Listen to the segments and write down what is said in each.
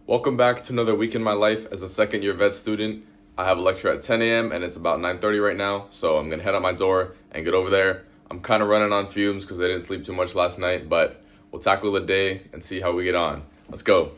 Welcome back to another week in my life as a second year vet student. I have a lecture at 10 a.m. and it's about 9:30 right now, so I'm gonna head out my door and get over there. I'm kind of running on fumes because I didn't sleep too much last night, but we'll tackle the day and see how we get on. Let's go.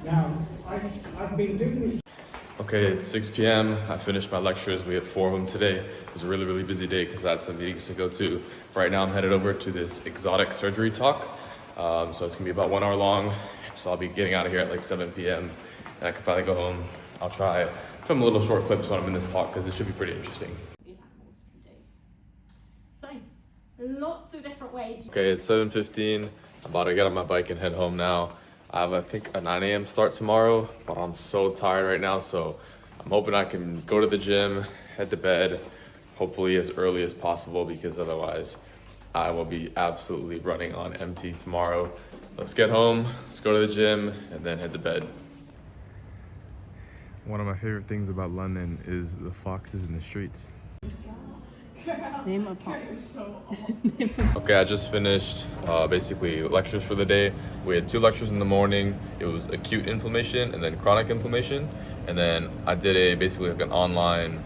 Now, I've been doing this. Okay, it's 6 p.m. I finished my lectures. We had 4 of them today. It was a really busy day because I had some meetings to go to. Right now I'm headed over to this exotic surgery talk. So it's gonna be about 1 hour long. So I'll be getting out of here at like 7 p.m. and I can finally go home. I'll try film a little short clips when I'm in this talk because it should be pretty interesting. Animals can do. So, lots of different ways. Okay, it's 7:15. I'm about to get on my bike and head home now. I have, I think, a 9 a.m. start tomorrow, but I'm so tired right now, so I'm hoping I can go to the gym, head to bed, hopefully as early as possible, because otherwise I will be absolutely running on empty tomorrow. Let's get home, let's go to the gym, and then head to bed. One of my favorite things about London is the foxes in the streets. Name a pop. Okay, I just finished basically lectures for the day. We had 2 lectures in the morning. It was acute inflammation and then chronic inflammation. And then I did basically like an online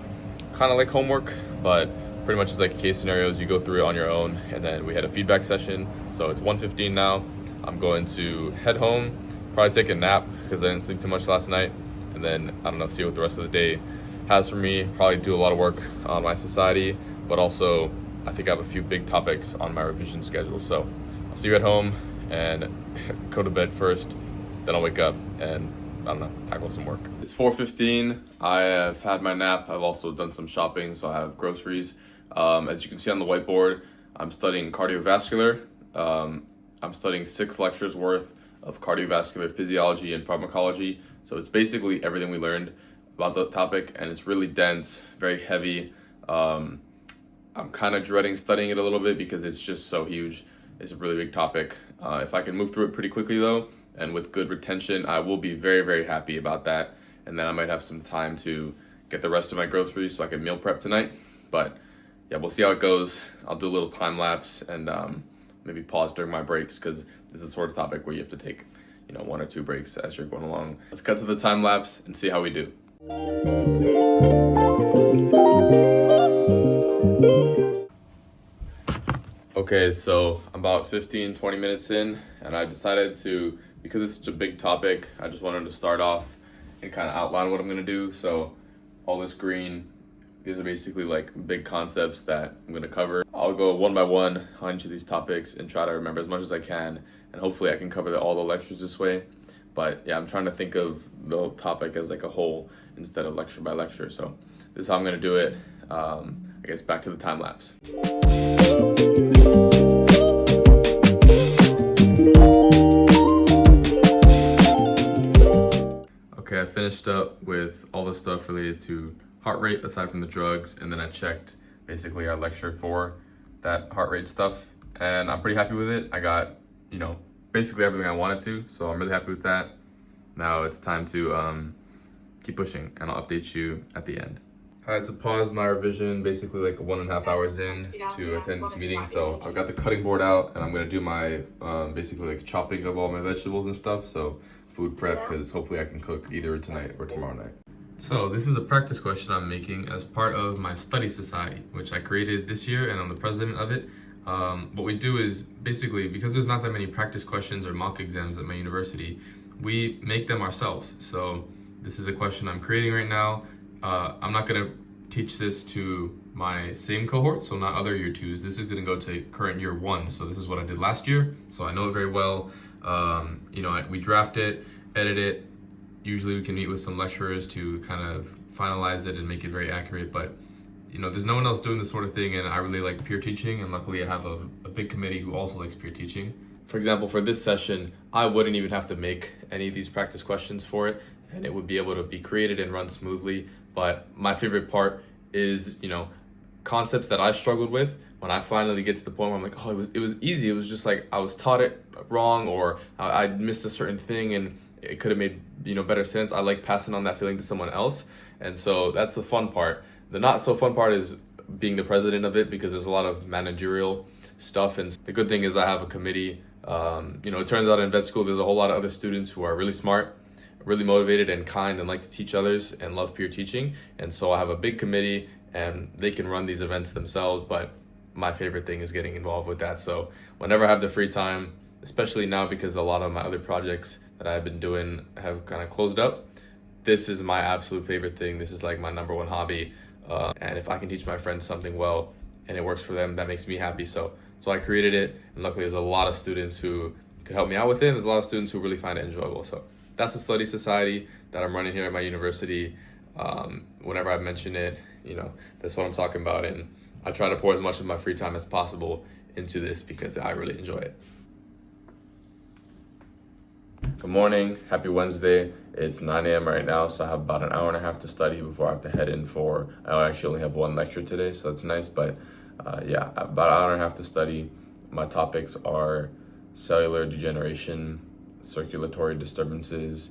kind of like homework, but pretty much it's like case scenarios. You go through it on your own. And then we had a feedback session. So it's 1:15 now. I'm going to head home, probably take a nap because I didn't sleep too much last night. And then, I don't know, see what the rest of the day has for me. Probably do a lot of work on my society, but also I think I have a few big topics on my revision schedule. So I'll see you at home and go to bed first. Then I'll wake up and, I don't know, tackle some work. It's 4:15. I have had my nap. I've also done some shopping, so I have groceries. As you can see on the whiteboard, I'm studying cardiovascular. I'm studying 6 lectures worth of cardiovascular physiology and pharmacology. So it's basically everything we learned about the topic, and it's really dense, very heavy. I'm kind of dreading studying it a little bit because it's just so huge. It's a really big topic. If I can move through it pretty quickly though, and with good retention, I will be very happy about that. And then I might have some time to get the rest of my groceries so I can meal prep tonight. But yeah, we'll see how it goes. I'll do a little time lapse and maybe pause during my breaks because this is the sort of topic where you have to take, 1 or 2 breaks as you're going along. Let's cut to the time lapse and see how we do. Okay, so I'm about 15-20 minutes in, and I decided to, because it's such a big topic, I just wanted to start off and kind of outline what I'm gonna do. So all this green, these are basically like big concepts that I'm gonna cover. I'll go one by one on each of these topics and try to remember as much as I can, and hopefully I can cover all the lectures this way. But yeah, I'm trying to think of the topic as like a whole instead of lecture by lecture. So this is how I'm gonna do it. I guess back to the time lapse. Okay, I finished up with all the stuff related to heart rate aside from the drugs, and then I checked basically our lecture for that heart rate stuff, and I'm pretty happy with it. I got, basically everything I wanted to, so I'm really happy with that. Now it's time to keep pushing, and I'll update you at the end. I had to pause my revision basically like 1.5 hours in to attend this meeting, so I've got the cutting board out and I'm gonna do my basically like chopping of all my vegetables and stuff, so food prep, because hopefully I can cook either tonight or tomorrow night. So this is a practice question I'm making as part of my study society, which I created this year and I'm the president of it. What we do is basically, because there's not that many practice questions or mock exams at my university, we make them ourselves. So this is a question I'm creating right now. I'm not gonna teach this to my same cohort, so not other year 2s. This is gonna go to current year 1. So this is what I did last year, so I know it very well. We draft it, edit it. Usually we can meet with some lecturers to kind of finalize it and make it very accurate, but there's no one else doing this sort of thing, and I really like peer teaching, and luckily I have a big committee who also likes peer teaching. For example, for this session, I wouldn't even have to make any of these practice questions for it, and it would be able to be created and run smoothly. But my favorite part is, concepts that I struggled with. When I finally get to the point where I'm like, oh, it was easy. It was just like I was taught it wrong, or I missed a certain thing and it could have made better sense. I like passing on that feeling to someone else, and so that's the fun part. The not so fun part is being the president of it, because there's a lot of managerial stuff, and the good thing is I have a committee It turns out in vet school, there's a whole lot of other students who are really smart, really motivated and kind and like to teach others and love peer teaching. And so I have a big committee and they can run these events themselves, but my favorite thing is getting involved with that. So whenever I have the free time, especially now because a lot of my other projects that I've been doing have kind of closed up, this is my absolute favorite thing. This is like my number one hobby. And if I can teach my friends something well and it works for them, that makes me happy. So I created it, and luckily there's a lot of students who could help me out with it. There's a lot of students who really find it enjoyable. So that's the study society that I'm running here at my university. Whenever I mention it, that's what I'm talking about. And I try to pour as much of my free time as possible into this because I really enjoy it. Good morning, happy Wednesday. It's 9 a.m. right now, so I have about an hour and a half to study before I have to head in I actually only have one lecture today, so that's nice, but about an hour and a half to study. My topics are cellular degeneration, circulatory disturbances,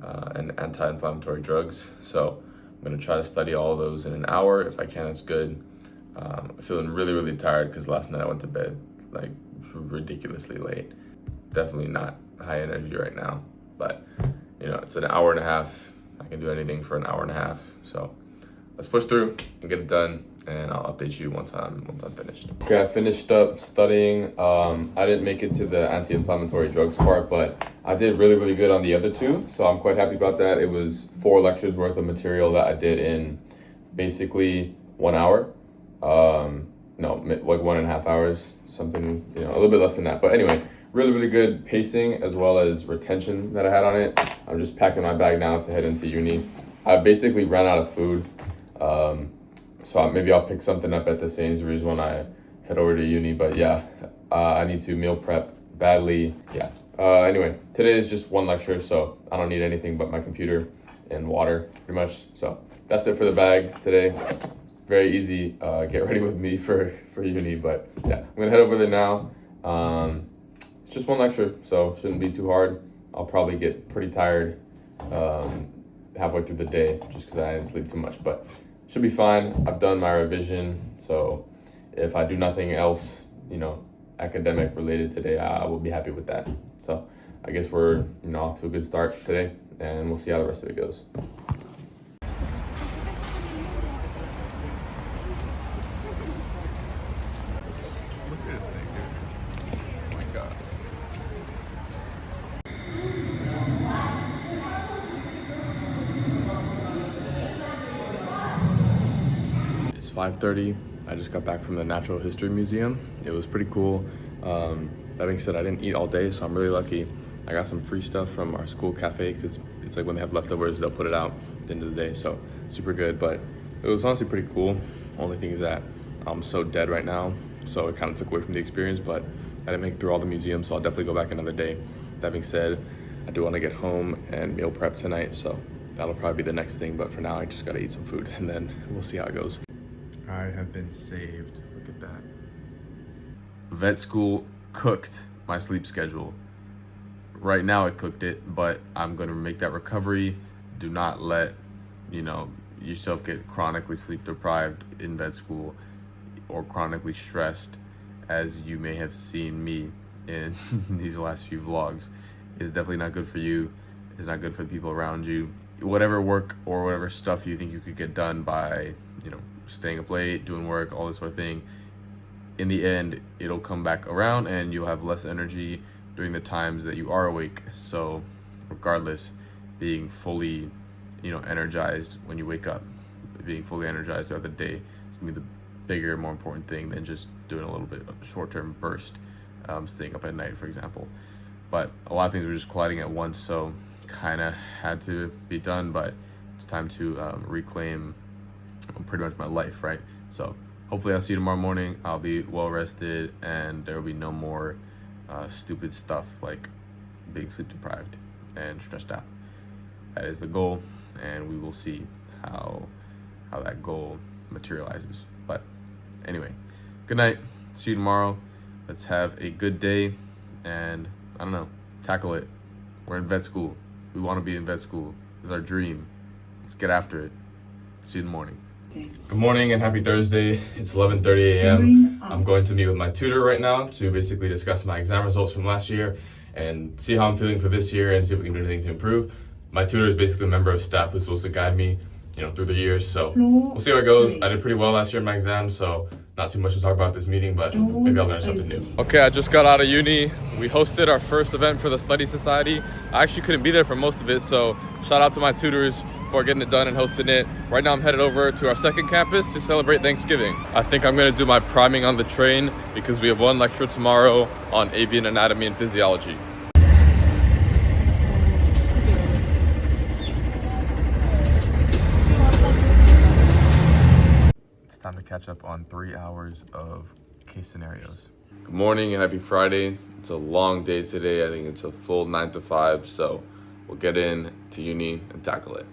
and anti-inflammatory drugs. So I'm gonna try to study all of those in an hour. If I can, that's good. I'm feeling really, really tired because last night I went to bed like ridiculously late. Definitely not high energy right now, but it's an hour and a half. I can do anything for an hour and a half. So let's push through and get it done, and I'll update you once I'm finished. Okay, I finished up studying. I didn't make it to the anti-inflammatory drugs part, but I did really, really good on the other two. So I'm quite happy about that. It was 4 lectures worth of material that I did in basically 1 hour. No, like 1.5 hours, something, a little bit less than that. But anyway, really, really good pacing as well as retention that I had on it. I'm just packing my bag now to head into uni. I basically ran out of food. So maybe I'll pick something up at the Sainsbury's when I head over to uni. But yeah, I need to meal prep badly. Yeah. Anyway, today is just 1 lecture, so I don't need anything but my computer and water, pretty much. So that's it for the bag today. Very easy. Get ready with me for uni. But yeah, I'm gonna head over there now. It's just 1 lecture, so shouldn't be too hard. I'll probably get pretty tired halfway through the day just because I didn't sleep too much, but should be fine. I've done my revision, so if I do nothing else, academic related today, I will be happy with that. So I guess we're off to a good start today, and we'll see how the rest of it goes. Look at this thing, dude. Oh my God. It's 5:30. I just got back from the Natural History Museum. It was pretty cool. That being said, I didn't eat all day, so I'm really lucky. I got some free stuff from our school cafe because it's like when they have leftovers, they'll put it out at the end of the day. So super good, but it was honestly pretty cool. Only thing is that I'm so dead right now, so it kind of took away from the experience, but I didn't make it through all the museums, so I'll definitely go back another day. That being said, I do want to get home and meal prep tonight, so that'll probably be the next thing, but for now I just gotta eat some food and then we'll see how it goes. I have been saved. Look at that. Vet school cooked my sleep schedule. Right now it cooked it, but I'm gonna make that recovery. Do not let yourself get chronically sleep deprived in vet school or chronically stressed, as you may have seen me in these last few vlogs. It's definitely not good for you. It's not good for the people around you. Whatever work or whatever stuff you think you could get done by staying up late, doing work, all this sort of thing, in the end it'll come back around and you'll have less energy during the times that you are awake. So regardless, being fully energized when you wake up, being fully energized throughout the day is gonna be the bigger, more important thing than just doing a little bit of a short-term burst, staying up at night, for example. But a lot of things were just colliding at once, so kind of had to be done, but it's time to reclaim pretty much my life, right? So hopefully I'll see you tomorrow morning. I'll be well rested and there will be no more stupid stuff like being sleep deprived and stressed out. That is the goal, and we will see how that goal materializes. But anyway, good night. See you tomorrow. Let's have a good day and I don't know, tackle it. We're in vet school. We want to be in vet school. It's our dream. Let's get after it. See you in the morning. Good morning and happy Thursday. It's 11:30 a.m. I'm going to meet with my tutor right now to basically discuss my exam results from last year and see how I'm feeling for this year and see if we can do anything to improve. My tutor is basically a member of staff who's supposed to guide me, through the years. So we'll see how it goes. I did pretty well last year in my exam, so not too much to talk about this meeting, but maybe I'll learn something new. Okay, I just got out of uni. We hosted our first event for the Study Society. I actually couldn't be there for most of it, so shout out to my tutors for getting it done and hosting it. Right now I'm headed over to our second campus to celebrate Thanksgiving. I think I'm gonna do my priming on the train because we have one lecture tomorrow on avian anatomy and physiology. It's time to catch up on 3 hours of case scenarios. Good morning and happy Friday. It's a long day today. I think it's a full 9 to 5, so we'll get in to uni and tackle it.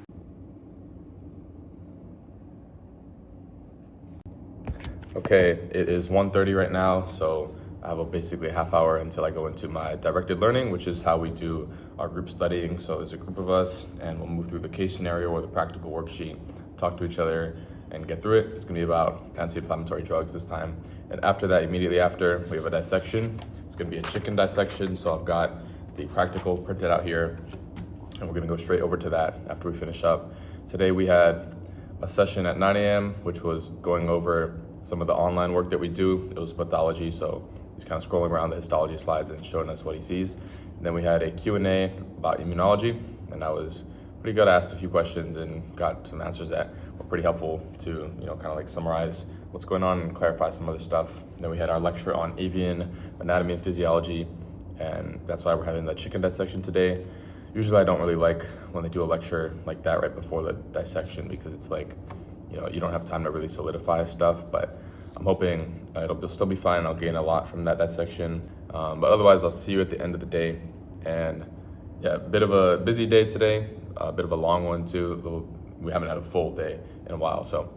Okay, it is 1:30 right now, so I have basically a half hour until I go into my directed learning, which is how we do our group studying. So there's a group of us, and we'll move through the case scenario or the practical worksheet, talk to each other, and get through it. It's gonna be about anti-inflammatory drugs this time. And after that, immediately after, we have a dissection. It's gonna be a chicken dissection, so I've got the practical printed out here, and we're gonna go straight over to that after we finish up. Today we had a session at 9 a.m., which was going over some of the online work that we do. It was pathology, so he's kind of scrolling around the histology slides and showing us what he sees. And then we had a Q&A about immunology, and that was pretty good. I asked a few questions and got some answers that were pretty helpful to, kind of like summarize what's going on and clarify some other stuff. Then we had our lecture on avian anatomy and physiology, and that's why we're having the chicken dissection today. Usually I don't really like when they do a lecture like that right before the dissection because it's like, you don't have time to really solidify stuff, but I'm hoping it'll still be fine. I'll gain a lot from that dissection. But otherwise, I'll see you at the end of the day. And yeah, a bit of a busy day today, a bit of a long one too. We haven't had a full day in a while, so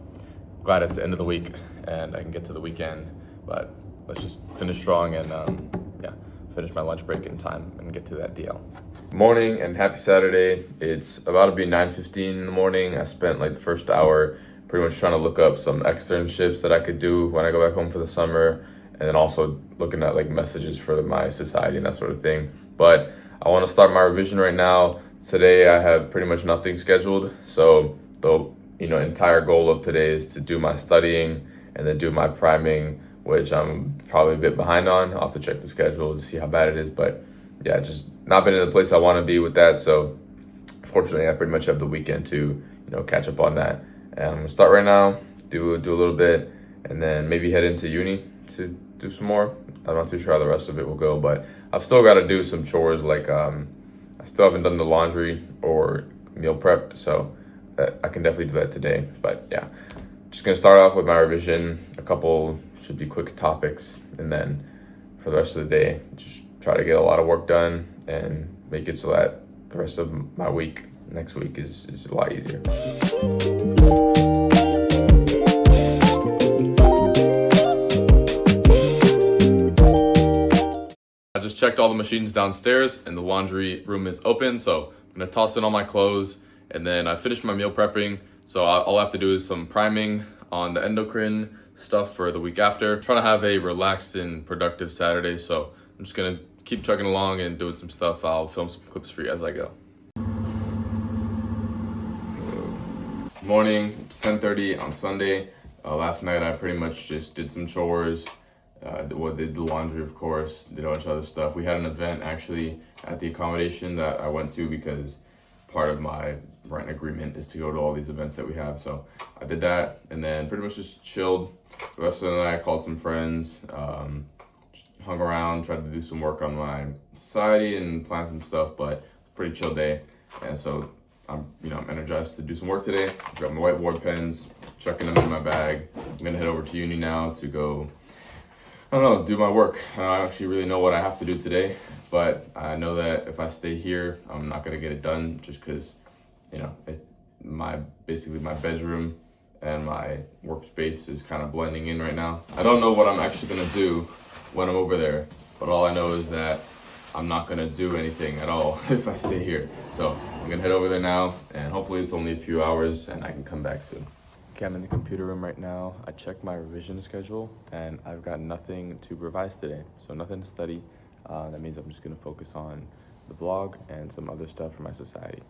glad it's the end of the week and I can get to the weekend. But let's just finish strong and finish my lunch break in time and get to that DL. Morning and happy Saturday. It's about to be 9:15 in the morning. I spent like the first hour pretty much trying to look up some externships that I could do when I go back home for the summer, and then also looking at like messages for my society and that sort of thing. But I want to start my revision right now. Today I have pretty much nothing scheduled, so the entire goal of today is to do my studying and then do my priming, which I'm probably a bit behind on. I'll have to check the schedule to see how bad it is, but yeah, just not been in the place I want to be with that. So fortunately, I pretty much have the weekend to catch up on that. And I'm gonna start right now, do a little bit, and then maybe head into uni to do some more. I'm not too sure how the rest of it will go, but I've still got to do some chores. Like I still haven't done the laundry or meal prep, so I can definitely do that today. But yeah, just gonna start off with my revision. A couple should be quick topics, and then for the rest of the day, just try to get a lot of work done and make it so that the rest of my week, next week, is a lot easier. I just checked all the machines downstairs and the laundry room is open, so I'm gonna toss in all my clothes, and then I finished my meal prepping, so all I have to do is some priming on the endocrine stuff for the week after. I'm trying to have a relaxed and productive Saturday, so I'm just gonna keep chugging along and doing some stuff. I'll film some clips for you as I go. Good morning, it's 10:30 on Sunday. Last night I pretty much just did some chores, did the laundry, of course, did a bunch of other stuff. We had an event actually at the accommodation that I went to because part of my rent agreement is to go to all these events that we have. So I did that and then pretty much just chilled. The rest of the night I called some friends, hung around, tried to do some work on my society and plan some stuff, but pretty chill day. And so I'm energized to do some work today. I've got my whiteboard pens, chucking them in my bag. I'm gonna head over to uni now to go, do my work. I don't actually really know what I have to do today, but I know that if I stay here, I'm not gonna get it done just because, basically my bedroom and my workspace is kind of blending in right now. I don't know what I'm actually gonna do when I'm over there, but all I know is that I'm not gonna do anything at all if I stay here. So I'm gonna head over there now, and hopefully it's only a few hours and I can come back soon. Okay, I'm in the computer room right now. I checked my revision schedule and I've got nothing to revise today, so nothing to study. That means I'm just gonna focus on the vlog and some other stuff for my society.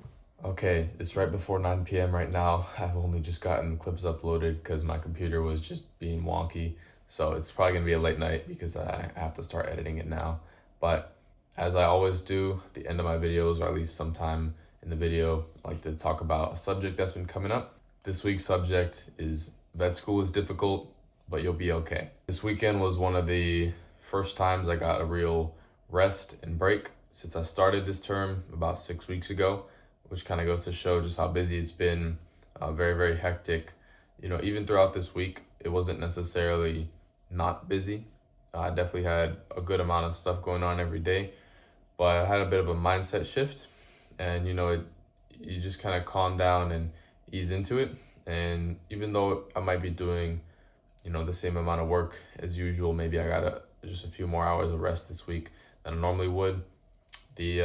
Okay, it's right before 9 p.m. right now. I've only just gotten the clips uploaded because my computer was just being wonky. So it's probably gonna be a late night because I have to start editing it now. But as I always do, at the end of my videos, or at least sometime in the video, I like to talk about a subject that's been coming up. This week's subject is vet school is difficult, but you'll be okay. This weekend was one of the first times I got a real rest and break since I started this term about 6 weeks ago, which kind of goes to show just how busy it's been. Very, very hectic. You know, even throughout this week, it wasn't necessarily not busy. I definitely had a good amount of stuff going on every day, but I had a bit of a mindset shift, and you just kind of calm down and ease into it. And even though I might be doing, the same amount of work as usual, maybe I got just a few more hours of rest this week than I normally would. The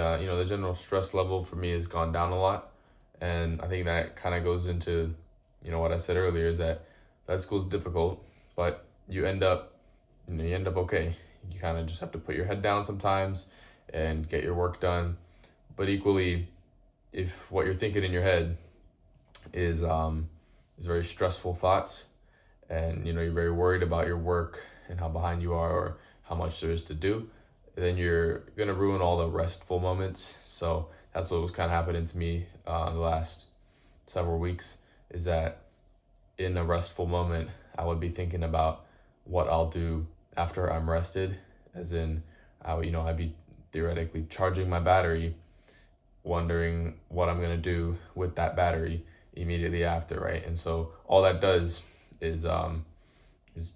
general stress level for me has gone down a lot, and I think that kind of goes into, what I said earlier, is that vet school is difficult, but you end up okay. You kind of just have to put your head down sometimes and get your work done. But equally, if what you're thinking in your head is very stressful thoughts, and you're very worried about your work and how behind you are or how much there is to do, then you're gonna ruin all the restful moments. So that's what was kind of happening to me the last several weeks, is that in a restful moment I would be thinking about what I'll do after I'm rested, as in I'd be theoretically charging my battery, wondering what I'm gonna do with that battery immediately after, right? And so all that does is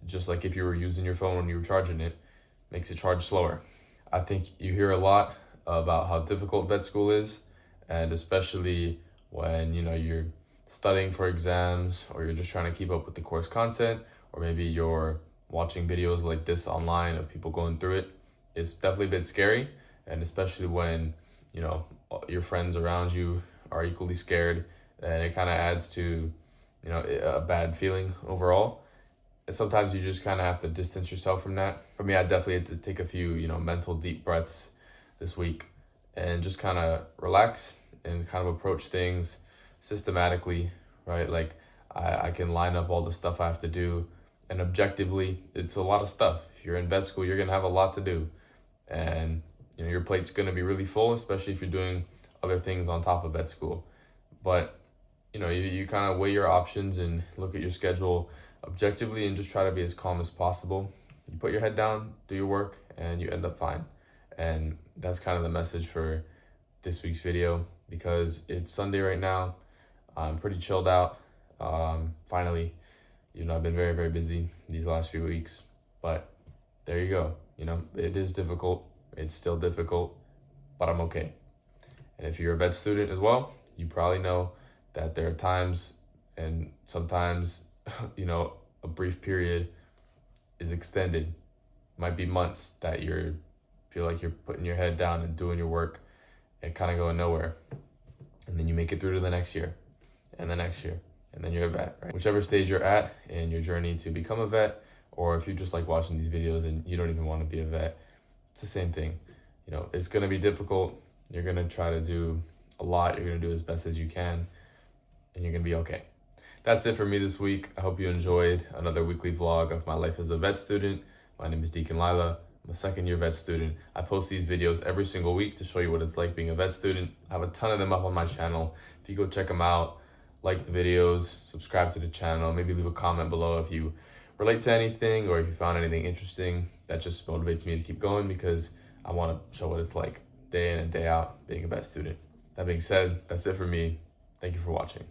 just like if you were using your phone when you were charging it, makes it charge slower. I think you hear a lot about how difficult vet school is, and especially when you're studying for exams, or you're just trying to keep up with the course content, or maybe you're watching videos like this online of people going through it. It's definitely a bit scary, and especially when your friends around you are equally scared, and it kind of adds to a bad feeling overall. And sometimes you just kind of have to distance yourself from that. For me, I definitely had to take a few mental deep breaths this week and just kind of relax and kind of approach things systematically, right? Like I can line up all the stuff I have to do, and objectively it's a lot of stuff. If you're in vet school, you're gonna have a lot to do, and your plate's gonna be really full, especially if you're doing other things on top of vet school. But you kind of weigh your options and look at your schedule objectively and just try to be as calm as possible. You put your head down, do your work, and you end up fine. And that's kind of the message for this week's video, because it's Sunday right now. I'm pretty chilled out. Finally, I've been very, very busy these last few weeks, but there you go. It is difficult. It's still difficult, but I'm okay. And if you're a vet student as well, you probably know that there are times, and sometimes, a brief period is extended. Might be months that feel like you're putting your head down and doing your work and kind of going nowhere. And then you make it through to the next year and the next year, and then you're a vet, right? Whichever stage you're at in your journey to become a vet, or if you just like watching these videos and you don't even want to be a vet, it's the same thing. It's going to be difficult. You're going to try to do a lot. You're going to do as best as you can, and you're going to be okay. That's it for me this week. I hope you enjoyed another weekly vlog of my life as a vet student. My name is Deacon Lila. I'm a second-year vet student. I post these videos every single week to show you what it's like being a vet student. I have a ton of them up on my channel. If you go check them out, like the videos, subscribe to the channel, maybe leave a comment below if you relate to anything or if you found anything interesting. That just motivates me to keep going, because I want to show what it's like day in and day out being a vet student. That being said, that's it for me. Thank you for watching.